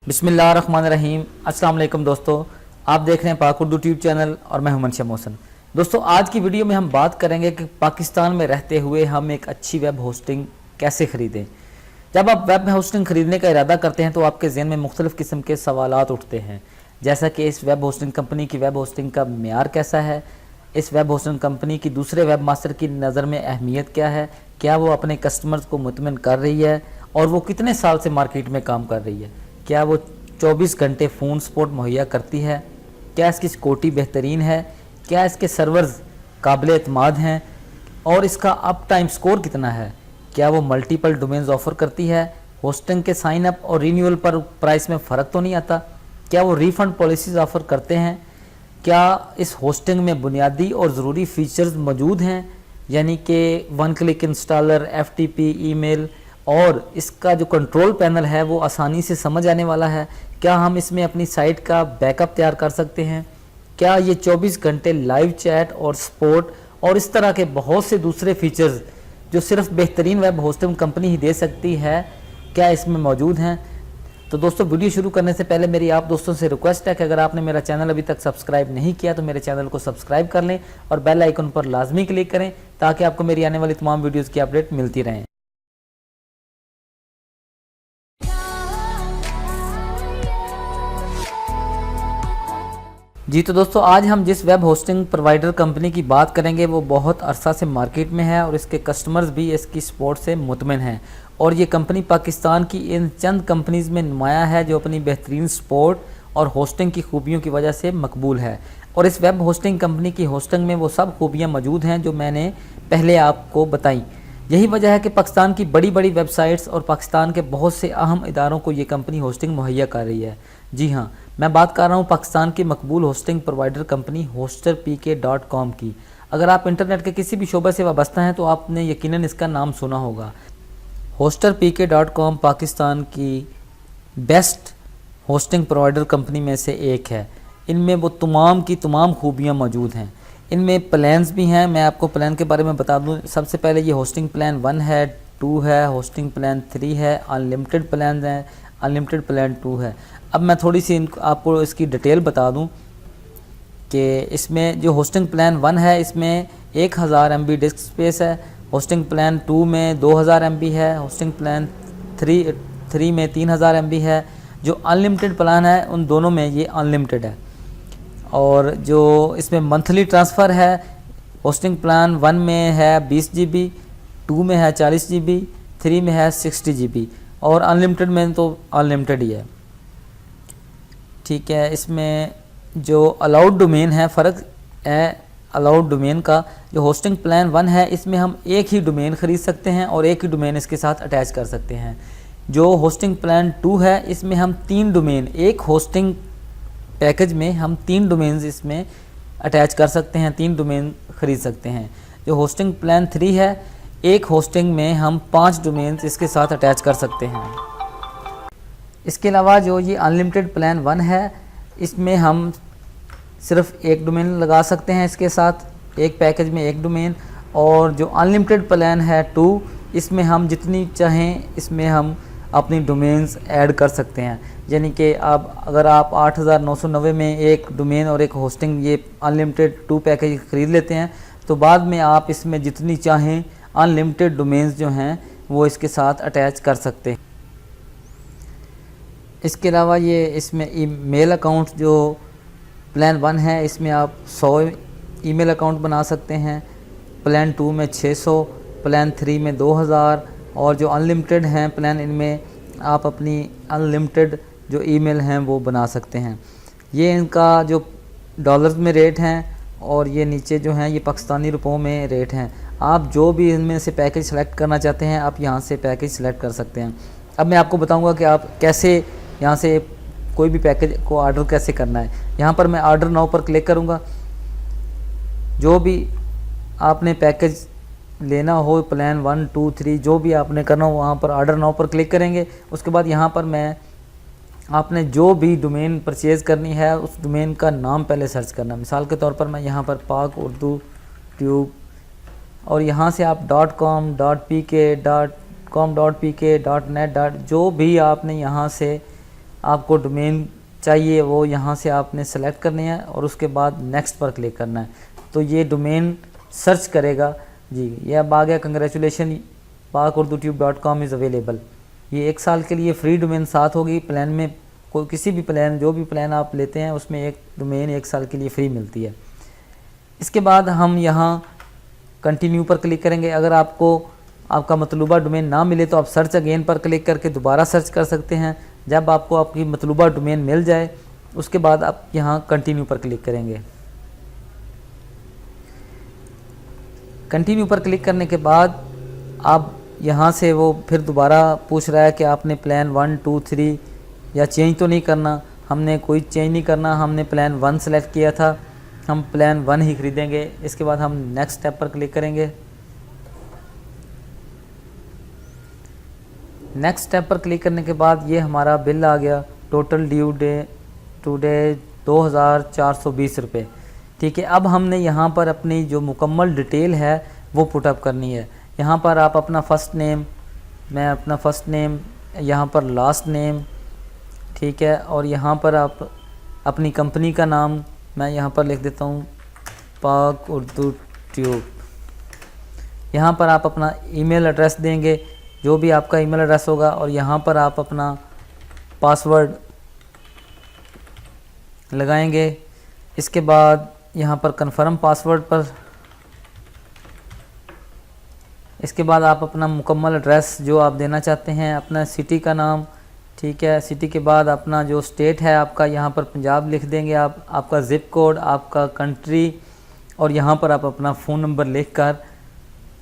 बिस्मिल्लाहिर्रहमानिर्रहीम। अस्सलाम वालेकुम दोस्तों, आप देख रहे हैं पाक उर्दू ट्यूब चैनल और मैं हूं मनशा मोहसन। दोस्तों, आज की वीडियो में हम बात करेंगे कि पाकिस्तान में रहते हुए हम एक अच्छी वेब होस्टिंग कैसे ख़रीदें। जब आप वेब होस्टिंग ख़रीदने का इरादा करते हैं तो आपके ज़हन में मुख्तलिफ़ किस्म के सवालात उठते हैं, जैसा कि इस वेब होस्टिंग कंपनी की वेब होस्टिंग का मेयार कैसा है, इस वेब होस्टिंग कंपनी की दूसरे वेब मास्टर की नज़र में अहमियत क्या है, क्या वो अपने कस्टमर्स को मुतमिन कर रही है और वो कितने साल से मार्केट में काम कर रही है, क्या वो 24 घंटे फ़ोन सपोर्ट मुहैया करती है, क्या इसकी सिक्योरिटी बेहतरीन है, क्या इसके सर्वर्स काबिल एतमाद हैं और इसका अप टाइम स्कोर कितना है, क्या वो मल्टीपल डोमेन्स ऑफ़र करती है, होस्टिंग के साइन अप और रीन्यूअल पर प्राइस में फ़र्क तो नहीं आता, क्या वो रिफ़ंड पॉलिसीज़ ऑफ़र करते हैं, क्या इस होस्टिंग में बुनियादी और ज़रूरी फ़ीचर्स मौजूद हैं, यानी कि one click installer, FTP, email, और इसका जो कंट्रोल पैनल है वो आसानी से समझ आने वाला है, क्या हम इसमें अपनी साइट का बैकअप तैयार कर सकते हैं, क्या ये 24 घंटे लाइव चैट और सपोर्ट और इस तरह के बहुत से दूसरे फीचर्स जो सिर्फ बेहतरीन वेब होस्टिंग कंपनी ही दे सकती है, क्या इसमें मौजूद हैं। तो दोस्तों, वीडियो शुरू करने से पहले मेरी आप दोस्तों से रिक्वेस्ट है कि अगर आपने मेरा चैनल अभी तक सब्सक्राइब नहीं किया तो मेरे चैनल को सब्सक्राइब कर लें और बेल आइकन पर लाजमी क्लिक करें ताकि आपको मेरी आने वाली तमाम वीडियोज़ की अपडेट मिलती रहें। जी तो दोस्तों, आज हम जिस वेब होस्टिंग प्रोवाइडर कंपनी की बात करेंगे वो बहुत अरसा से मार्केट में है और इसके कस्टमर्स भी इसकी सपोर्ट से मुतमिन हैं और ये कंपनी पाकिस्तान की इन चंद कंपनीज़ में नुमाया है जो अपनी बेहतरीन सपोर्ट और होस्टिंग की खूबियों की वजह से मकबूल है। और इस वेब होस्टिंग कंपनी की होस्टिंग में वो सब खूबियाँ मौजूद हैं जो मैंने पहले आपको बताई। यही वजह है कि पाकिस्तान की बड़ी बड़ी वेबसाइट्स और पाकिस्तान के बहुत से अहम इदारों को ये कंपनी होस्टिंग मुहैया कर रही है। जी हाँ, मैं बात कर रहा हूँ पाकिस्तान की मकबूल होस्टिंग प्रोवाइडर कंपनी hosterpk.com की। अगर आप इंटरनेट के किसी भी शोबे से वाबस्ता हैं तो आपने यकीनन इसका नाम सुना होगा। hosterpk.com पाकिस्तान की बेस्ट होस्टिंग प्रोवाइडर कंपनी में से एक है। इनमें वो तमाम की तमाम खूबियाँ मौजूद हैं। इनमें प्लान्स भी हैं, मैं आपको प्लान के बारे में बता दूं। सबसे पहले ये होस्टिंग प्लान 1 है, 2 है, होस्टिंग प्लान 3 है, अनलिमिटेड प्लान है, अनलिमिटेड प्लान 2 है। अब मैं थोड़ी सी आपको इसकी डिटेल बता दूं कि इसमें जो होस्टिंग प्लान 1 है इसमें 1000 MB डिस्क स्पेस है, होस्टिंग प्लान 2 में 2000 MB है, होस्टिंग प्लान 3 में 3000 MB है। जो अनलिमिटेड प्लान है उन दोनों में ये अनलिमिटेड है। और जो इसमें मंथली ट्रांसफ़र है, होस्टिंग प्लान 1 में है 20 GB, 2 में है 40 GB, 3 में है 60 GB और अनलिमिटेड में तो अनलिमिटेड ही है। ठीक है, इसमें जो अलाउड डोमेन है, फ़र्क है अलाउड डोमेन का। जो होस्टिंग प्लान 1 है इसमें हम एक ही डोमेन ख़रीद सकते हैं और एक ही डोमेन इसके साथ अटैच कर सकते हैं। जो होस्टिंग प्लान 2 है इसमें हम 3 डोमेन, एक होस्टिंग पैकेज में हम 3 डोमेन्स इसमें अटैच कर सकते हैं, 3 डोमेन ख़रीद सकते हैं। जो होस्टिंग प्लान 3 है, एक होस्टिंग में हम 5 डोमेन्स इसके साथ अटैच कर सकते हैं। इसके अलावा जो ये अनलिमिटेड प्लान 1 है इसमें हम सिर्फ एक डोमेन लगा सकते हैं इसके साथ, एक पैकेज में एक डोमेन। और जो अनलिमिटेड प्लान है 2, इसमें हम जितनी चाहें इसमें हम अपनी डोमेन्स ऐड कर सकते हैं। यानी कि अगर आप 8990 में एक डोमेन और एक होस्टिंग ये अनलिमिटेड 2 पैकेज ख़रीद लेते हैं तो बाद में आप इसमें जितनी चाहें अनलिमिटेड डोमेन्स जो हैं वो इसके साथ अटैच कर सकते हैं। इसके अलावा ये इसमें ईमेल अकाउंट जो प्लान 1 है इसमें आप 100 ईमेल अकाउंट बना सकते हैं, प्लान 2 में 600, प्लान 3 में 2000 और जो अनलिमिटेड हैं प्लान इनमें आप अपनी अनलिमिटेड जो ईमेल हैं वो बना सकते हैं। ये इनका जो डॉलर्स में रेट हैं और ये नीचे जो हैं ये पाकिस्तानी रुपयों में रेट हैं। आप जो भी इनमें से पैकेज सेलेक्ट करना चाहते हैं आप यहाँ से पैकेज सेलेक्ट कर सकते हैं। अब मैं आपको बताऊँगा कि आप कैसे यहाँ से कोई भी पैकेज को ऑर्डर कैसे करना है। यहाँ पर मैं ऑर्डर नाउ पर क्लिक करूँगा। जो भी आपने पैकेज लेना हो, प्लान 1, 2, 3 जो भी आपने करना हो वहाँ पर ऑर्डर नाउ पर क्लिक करेंगे। उसके बाद यहाँ पर मैं आपने जो भी डोमेन परचेज़ करनी है उस डोमेन का नाम पहले सर्च करना। मिसाल के तौर पर मैं यहाँ पर पाक उर्दू ट्यूब और यहाँ से आप .com, .pk, .com, .pk, .net, जो भी आपने यहाँ से आपको डोमेन चाहिए वो यहाँ से आपने सेलेक्ट करने हैं और उसके बाद नेक्स्ट पर क्लिक करना है। तो ये डोमेन सर्च करेगा जी। ये अब आ गया, कंग्रेचुलेशन PakUrduTube.com इज़ अवेलेबल। ये 1 साल के लिए फ्री डोमेन साथ होगी। प्लान में कोई किसी भी प्लान, जो भी प्लान आप लेते हैं उसमें एक डोमेन 1 साल के लिए फ्री मिलती है। इसके बाद हम यहाँ कंटिन्यू पर क्लिक करेंगे। अगर आपको आपका मतलूबा डोमेन ना मिले तो आप सर्च अगेन पर क्लिक करके दोबारा सर्च कर सकते हैं। जब आपको आपकी मतलूबा डोमेन मिल जाए उसके बाद आप यहाँ कंटिन्यू पर क्लिक करेंगे। कंटिन्यू पर क्लिक करने के बाद आप यहाँ से वो फिर दोबारा पूछ रहा है कि आपने प्लान 1, 2, 3 या चेंज तो नहीं करना। हमने कोई चेंज नहीं करना, हमने प्लान 1 सेलेक्ट किया था, हम प्लान 1 ही खरीदेंगे। इसके बाद हम नेक्स्ट स्टेप पर क्लिक करेंगे। नेक्स्ट स्टेप पर क्लिक करने के बाद ये हमारा बिल आ गया, टोटल ड्यू टुडे 2420 रुपये। ठीक है, अब हमने यहाँ पर अपनी जो मुकम्मल डिटेल है वो पुटअप करनी है। यहाँ पर आप अपना फ़र्स्ट नेम, मैं अपना फ़र्स्ट नेम, यहाँ पर लास्ट नेम, ठीक है, और यहाँ पर आप अपनी कंपनी का नाम, मैं यहाँ पर लिख देता हूँ पाक उर्दू ट्यूब। यहाँ पर आप अपना ईमेल एड्रेस देंगे, जो भी आपका ईमेल एड्रेस होगा, और यहाँ पर आप अपना पासवर्ड लगाएंगे। इसके बाद यहाँ पर कंफर्म पासवर्ड पर, इसके बाद आप अपना मुकम्मल एड्रेस जो आप देना चाहते हैं, अपना सिटी का नाम, ठीक है। सिटी के बाद अपना जो स्टेट है आपका, यहाँ पर पंजाब लिख देंगे आप, आपका ज़िप कोड, आपका कंट्री, और यहाँ पर आप अपना फ़ोन नंबर लिखकर,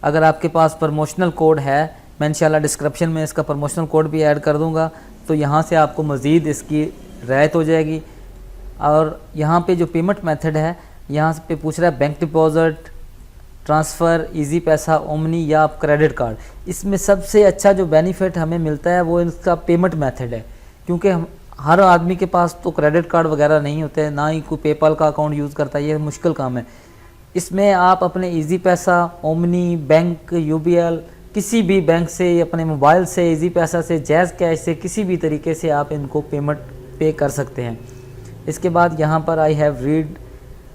अगर आपके पास प्रमोशनल कोड है, मैं इंशाल्लाह डिस्क्रिप्शन में इसका प्रमोशनल कोड भी ऐड कर दूँगा, तो यहाँ से आपको मज़ीद इसकी रियायत हो जाएगी। और यहाँ पे जो पेमेंट मेथड है, यहाँ पे पूछ रहा है बैंक डिपॉज़िट, ट्रांसफ़र, इजी पैसा, ओमनी या आप क्रेडिट कार्ड। इसमें सबसे अच्छा जो बेनिफिट हमें मिलता है वो इसका पेमेंट मेथड है, क्योंकि हर आदमी के पास तो क्रेडिट कार्ड वगैरह नहीं होते हैं, ना ही कोई पेपाल का अकाउंट यूज़ करता है, ये मुश्किल काम है। इसमें आप अपने इजी पैसा, ओमनी, बैंक, यूबीएल, किसी भी बैंक से, अपने मोबाइल से, इजी पैसा से, जैज़ कैश से, किसी भी तरीके से आप इनको पेमेंट पे कर सकते हैं। इसके बाद यहाँ पर I have read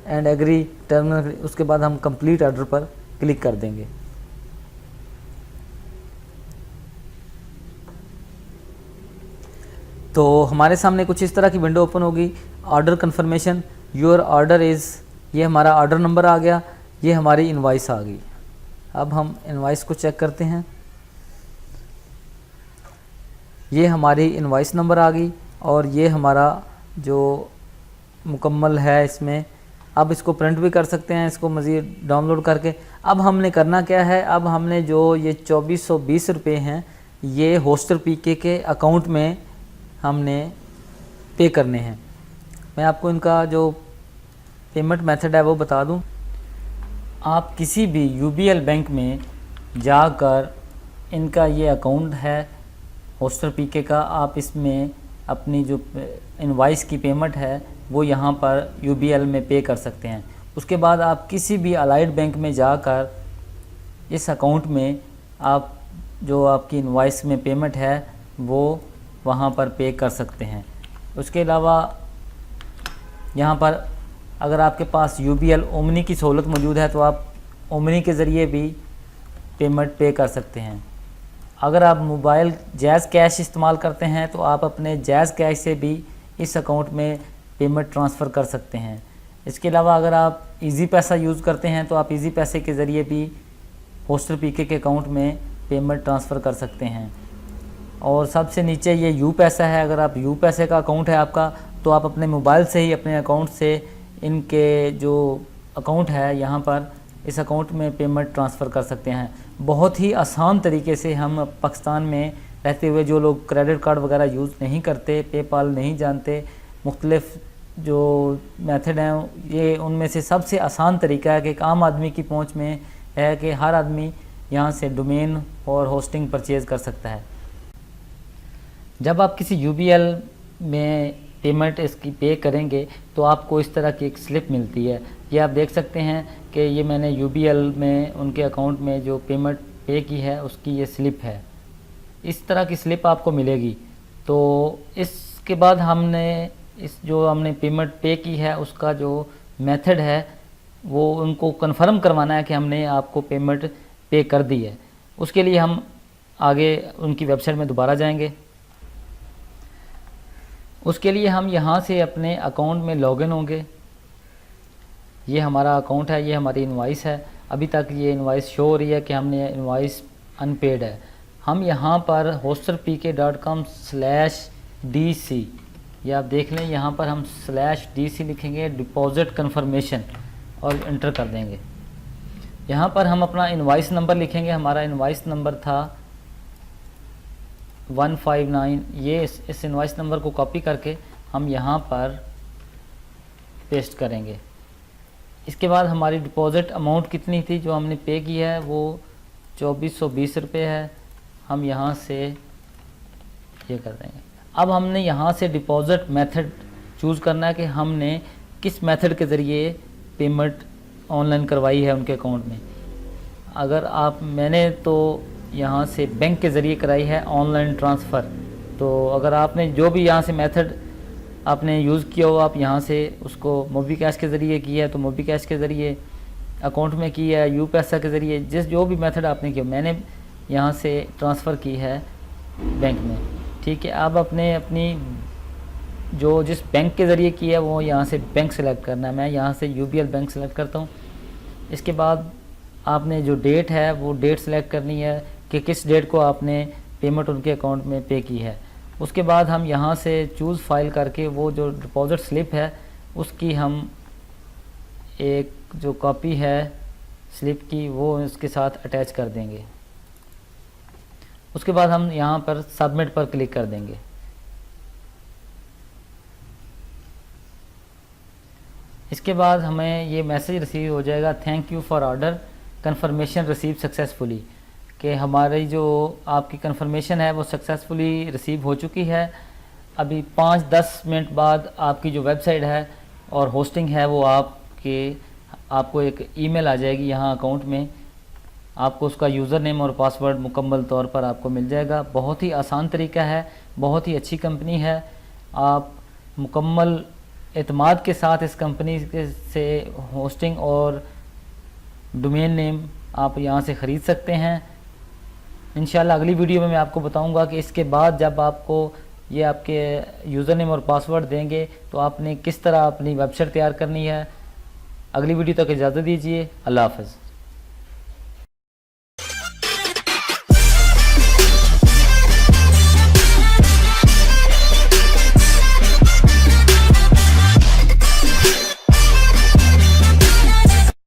and agree terminal, उसके बाद हम कंप्लीट ऑर्डर पर क्लिक कर देंगे। तो हमारे सामने कुछ इस तरह की विंडो ओपन होगी। Order confirmation, your order is, ये हमारा ऑर्डर नंबर आ गया, ये हमारी इनवाइस आ गई। अब हम इनवाइस को चेक करते हैं। ये हमारी इनवाइस नंबर आ गई और ये हमारा जो मुकम्मल है इसमें। अब इसको प्रिंट भी कर सकते हैं, इसको मज़ीद डाउनलोड करके। अब हमने करना क्या है, अब हमने जो ये 2420 रुपये हैं, ये होस्टर पीके के अकाउंट में हमने पे करने हैं। मैं आपको इनका जो पेमेंट मेथड है वो बता दूं। आप किसी भी यूबीएल बैंक में जाकर, इनका ये अकाउंट है होस्टर पीके का, आप इसमें अपनी जो इनवाइस की पेमेंट है वो यहाँ पर यूबीएल में पे कर सकते हैं। उसके बाद आप किसी भी अलाइड बैंक में जाकर इस अकाउंट में आप जो आपकी इनवाइस में पेमेंट है वो वहाँ पर पे कर सकते हैं। उसके अलावा यहाँ पर अगर आपके पास यूबीएल ओमनी की सहूलत मौजूद है तो आप ओमनी के ज़रिए भी पेमेंट पे कर सकते हैं। अगर आप मोबाइल जैज़ कैश इस्तेमाल करते हैं तो आप अपने जैज़ कैश से भी इस अकाउंट में पेमेंट ट्रांसफ़र कर सकते हैं। इसके अलावा अगर आप इजी पैसा यूज़ करते हैं तो आप इजी पैसे के ज़रिए भी होस्टर पीके के अकाउंट में पेमेंट ट्रांसफ़र कर सकते हैं। और सबसे नीचे ये यू पैसा है, अगर आप यू पैसे का अकाउंट है आपका तो आप अपने मोबाइल से ही अपने अकाउंट से इनके जो अकाउंट है यहाँ पर इस अकाउंट में पेमेंट ट्रांसफ़र कर सकते हैं। बहुत ही आसान तरीके से हम पाकिस्तान में रहते हुए जो लोग क्रेडिट कार्ड वगैरह यूज़ नहीं करते, पेपाल नहीं जानते, मुख्तलिफ जो मेथड हैं, ये उनमें से सबसे आसान तरीका है कि एक आम आदमी की पहुंच में है कि हर आदमी यहाँ से डोमेन और होस्टिंग परचेज़ कर सकता है। जब आप किसी यूबीएल में पेमेंट इसकी पे करेंगे तो आपको इस तरह की एक स्लिप मिलती है। ये आप देख सकते हैं कि ये मैंने यूबीएल में उनके अकाउंट में जो पेमेंट पे की है उसकी ये स्लिप है। इस तरह की स्लिप आपको मिलेगी। तो इसके उसके बाद हमने इस जो हमने पेमेंट पे की है उसका जो मेथड है वो उनको कंफर्म करवाना है कि हमने आपको पेमेंट पे कर दी है। उसके लिए हम आगे उनकी वेबसाइट में दोबारा जाएंगे। उसके लिए हम यहाँ से अपने अकाउंट में लॉगिन होंगे। ये हमारा अकाउंट है, ये हमारी इनवॉइस है। अभी तक ये इनवॉइस शो हो रही है कि हमने इनवॉइस अनपेड है। हम यहाँ पर hosterpk.com/dc, ये आप देख लें, यहाँ पर हम /dc लिखेंगे, डिपॉजिट कन्फर्मेशन, और इंटर कर देंगे। यहाँ पर हम अपना इनवॉइस नंबर लिखेंगे। हमारा इनवॉइस नंबर था 159। ये इस इनवॉइस नंबर को कॉपी करके हम यहाँ पर पेस्ट करेंगे। इसके बाद हमारी डिपॉजिट अमाउंट कितनी थी जो हमने पे की है वो 2420 रुपये है। हम यहाँ से ये कर देंगे। अब हमने यहाँ से डिपॉजिट मेथड चूज़ करना है कि हमने किस मेथड के ज़रिए पेमेंट ऑनलाइन करवाई है उनके अकाउंट में। अगर मैंने तो यहाँ से बैंक के ज़रिए कराई है ऑनलाइन ट्रांसफ़र। तो अगर आपने जो भी यहाँ से मेथड आपने यूज़ किया हो, आप यहाँ से उसको मोबी कैश के ज़रिए किया है तो मोबी कैश के ज़रिए, अकाउंट में किया है यूपैसा के ज़रिए, जो भी मेथड आपने किया, मैंने यहाँ से ट्रांसफ़र की है बैंक में। ठीक है, अब अपनी जिस बैंक के ज़रिए किया है वो यहाँ से बैंक सेलेक्ट करना है। मैं यहाँ से यूबीएल बैंक सेलेक्ट करता हूँ। इसके बाद आपने जो डेट है वो डेट सेलेक्ट करनी है कि किस डेट को आपने पेमेंट उनके अकाउंट में पे की है। उसके बाद हम यहाँ से चूज़ फाइल करके वो जो डिपॉजिट स्लिप है उसकी हम एक जो कॉपी है स्लिप की वो इसके साथ अटैच कर देंगे। उसके बाद हम यहाँ पर सबमिट पर क्लिक कर देंगे। इसके बाद हमें ये मैसेज रिसीव हो जाएगा, thank you for order confirmation receive successfully, कि हमारी जो आपकी कन्फर्मेशन है वो सक्सेसफुली रिसीव हो चुकी है। अभी 5-10 मिनट बाद आपकी जो वेबसाइट है और होस्टिंग है वो आपको एक ईमेल आ जाएगी यहाँ अकाउंट में। आपको उसका यूज़र नेम और पासवर्ड मुकम्मल तौर पर आपको मिल जाएगा। बहुत ही आसान तरीका है, बहुत ही अच्छी कंपनी है। आप मुकम्मल एतमाद के साथ इस कंपनी से होस्टिंग और डोमेन नेम आप यहाँ से ख़रीद सकते हैं। इंशाल्लाह अगली वीडियो में मैं आपको बताऊंगा कि इसके बाद जब आपको ये आपके यूज़र नेम और पासवर्ड देंगे तो आपने किस तरह अपनी वेबसाइट तैयार करनी है। अगली वीडियो तक इजाज़त दीजिए। अल्लाह हाफ़िज़।